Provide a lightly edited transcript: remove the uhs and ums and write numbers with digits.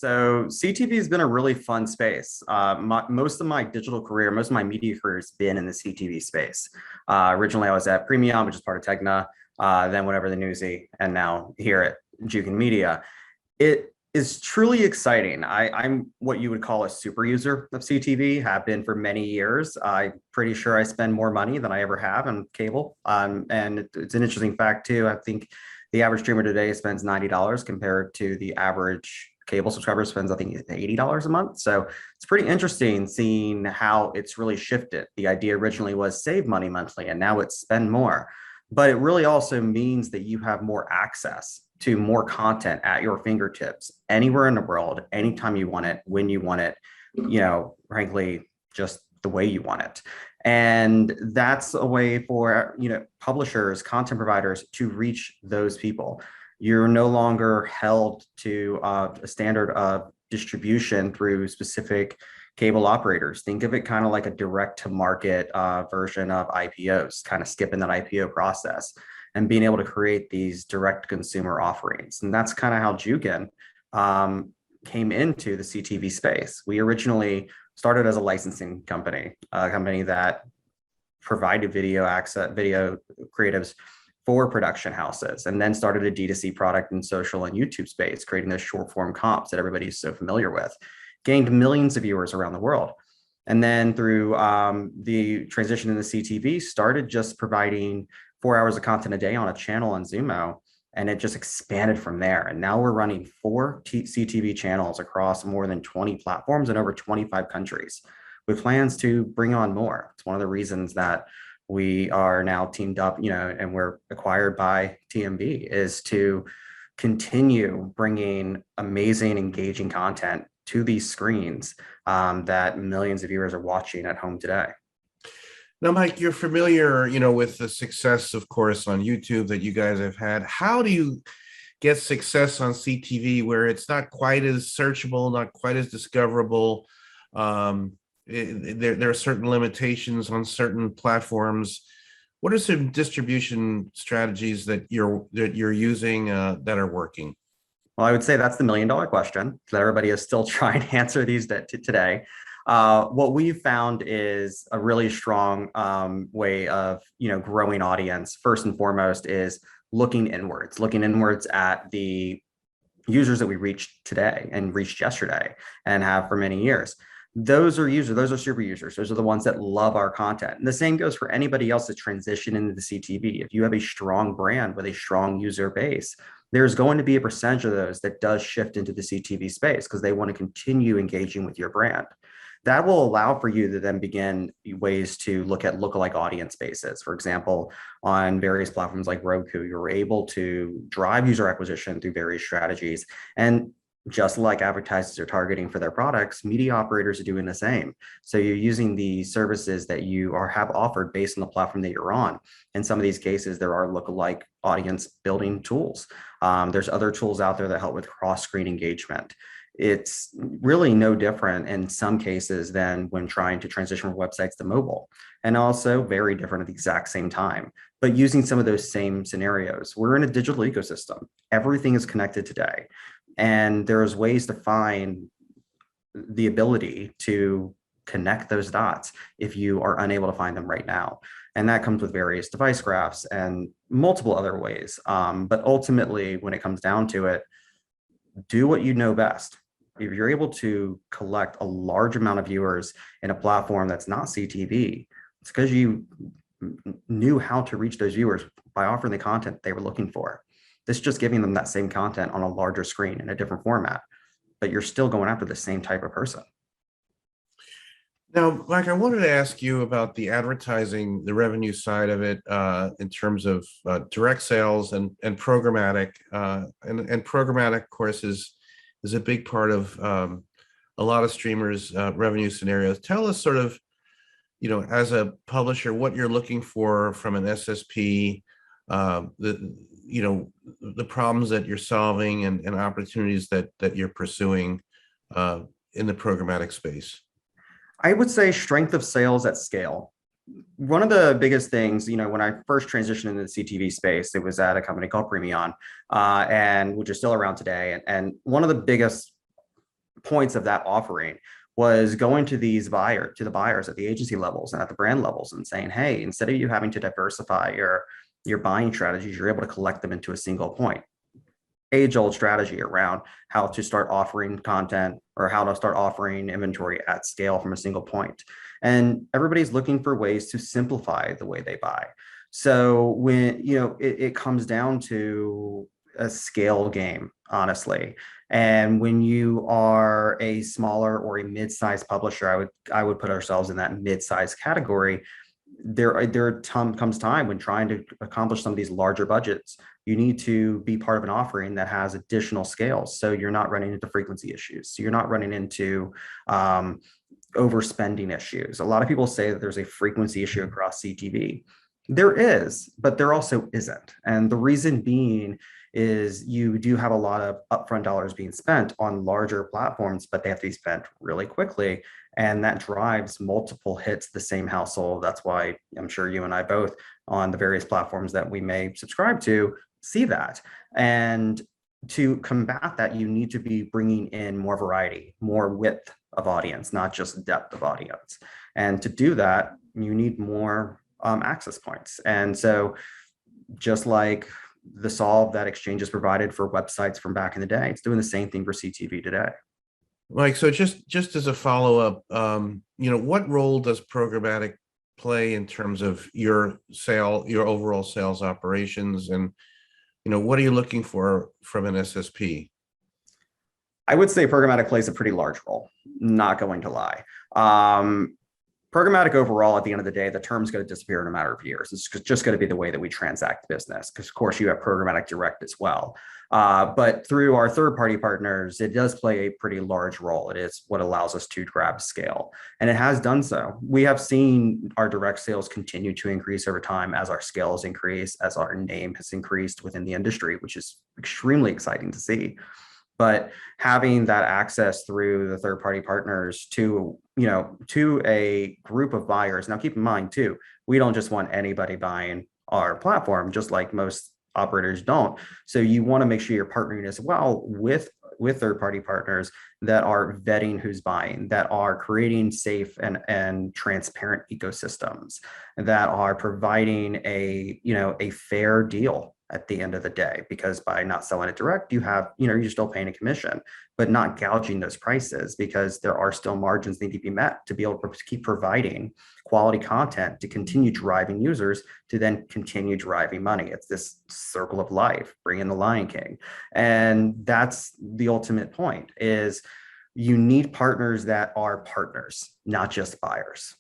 So CTV has been a really fun space. Most of my digital career, most of my media career has been in the CTV space. Originally, I was at Premium, which is part of Tegna, then whatever the Newsy, and now here at Jukin Media. It is truly exciting. I'm what you would call a super user of CTV, have been for many years. I'm pretty sure I spend more money than I ever have on cable. And it's an interesting fact too. I think the average streamer today spends $90 compared to the average cable subscriber spends, I think, $80 a month. So it's pretty interesting seeing how it's really shifted. The idea originally was save money monthly, and now it's spend more. But it really also means that you have more access to more content at your fingertips anywhere in the world, anytime you want it, when you want it, frankly, just the way you want it. And that's a way for, publishers, content providers to reach those people. You're no longer held to a standard of distribution through specific cable operators. Think of it kind of like a direct to market version of IPOs, kind of skipping that IPO process and being able to create these direct consumer offerings. And that's kind of how Jukin came into the CTV space. We originally started as a licensing company, a company that provided video creatives for production houses, and then started a D2C product in social and YouTube space, creating those short form comps that everybody's so familiar with, gained millions of viewers around the world. And then through the transition into CTV, started just providing 4 hours of content a day on a channel on Zumo, and it just expanded from there. And now we're running 4 CTV channels across more than 20 platforms in over 25 countries with plans to bring on more. It's one of the reasons that we are now teamed up, and we're acquired by TMB, is to continue bringing amazing, engaging content to these screens that millions of viewers are watching at home today. Now, Mike, you're familiar, with the success, of course, on YouTube that you guys have had. How do you get success on CTV where it's not quite as searchable, not quite as discoverable? There are certain limitations on certain platforms. What are some distribution strategies that you're using that are working? Well, I would say that's the $1 million question that everybody is still trying to answer today. What we've found is a really strong way of growing audience. First and foremost is looking inwards at the users that we reached today and reached yesterday and have for many years. Those are super users. Those are the ones that love our content. And the same goes for anybody else that transition into the CTV. If you have a strong brand with a strong user base, there's going to be a percentage of those that does shift into the CTV space because they want to continue engaging with your brand. That will allow for you to then begin ways to look at lookalike audience bases. For example, on various platforms like Roku, you're able to drive user acquisition through various strategies. And just like advertisers are targeting for their products, media operators are doing the same. So you're using the services that you have offered based on the platform that you're on. In some of these cases, there are lookalike audience building tools. There's other tools out there that help with cross-screen engagement. It's really no different in some cases than when trying to transition from websites to mobile, and also very different at the exact same time, but using some of those same scenarios. We're in a digital ecosystem. Everything is connected today. And there's ways to find the ability to connect those dots if you are unable to find them right now. And that comes with various device graphs and multiple other ways. But ultimately, when it comes down to it, do what you know best. If you're able to collect a large amount of viewers in a platform that's not CTV, it's because you knew how to reach those viewers by offering the content they were looking for. This is just giving them that same content on a larger screen in a different format, but you're still going after the same type of person. Now, Mike, I wanted to ask you about the advertising, the revenue side of it, in terms of direct sales and programmatic. And programmatic, of course, is a big part of a lot of streamers' revenue scenarios. Tell us sort of, as a publisher, what you're looking for from an SSP, the problems that you're solving and opportunities that you're pursuing in the programmatic space. I would say strength of sales at scale. One of the biggest things, when I first transitioned into the CTV space, it was at a company called Premium, and which is still around today. And one of the biggest points of that offering was going to the buyers at the agency levels and at the brand levels and saying, hey, instead of you having to diversify your buying strategies, you're able to collect them into a single point. Age-old strategy around how to start offering content or how to start offering inventory at scale from a single point. And everybody's looking for ways to simplify the way they buy. So when, it comes down to a scale game, honestly. And when you are a smaller or a mid-sized publisher, I would put ourselves in that mid-sized category. There comes time when trying to accomplish some of these larger budgets, you need to be part of an offering that has additional scales. So you're not running into frequency issues. So you're not running into overspending issues. A lot of people say that there's a frequency issue across CTV. There is, but there also isn't. And the reason being is you do have a lot of upfront dollars being spent on larger platforms, but they have to be spent really quickly. And that drives multiple hits the same household. That's why I'm sure you and I both on the various platforms that we may subscribe to see that. And to combat that, you need to be bringing in more variety, more width of audience, not just depth of audience. And to do that, you need more access points. And so just like the solve that exchanges provided for websites from back in the day, it's doing the same thing for CTV today. Mike, so just as a follow-up, what role does programmatic play in terms of your overall sales operations, and what are you looking for from an SSP? I would say programmatic plays a pretty large role, not going to lie. Programmatic overall, at the end of the day, the term's going to disappear in a matter of years. It's just going to be the way that we transact business, because of course you have programmatic direct as well. But through our third-party partners, it does play a pretty large role. It is what allows us to grab scale, and it has done so. We have seen our direct sales continue to increase over time as our scale has increased, as our name has increased within the industry, which is extremely exciting to see. But having that access through the third-party partners to a group of buyers. Now, keep in mind too, we don't just want anybody buying our platform, just like most operators don't. So you want to make sure you're partnering as well with third-party partners that are vetting who's buying, that are creating safe and transparent ecosystems, that are providing a fair deal at the end of the day, because by not selling it direct, you're still paying a commission, but not gouging those prices, because there are still margins need to be met to be able to keep providing quality content to continue driving users to then continue driving money. It's this circle of life, bring in the Lion King. And that's the ultimate point, is you need partners that are partners, not just buyers.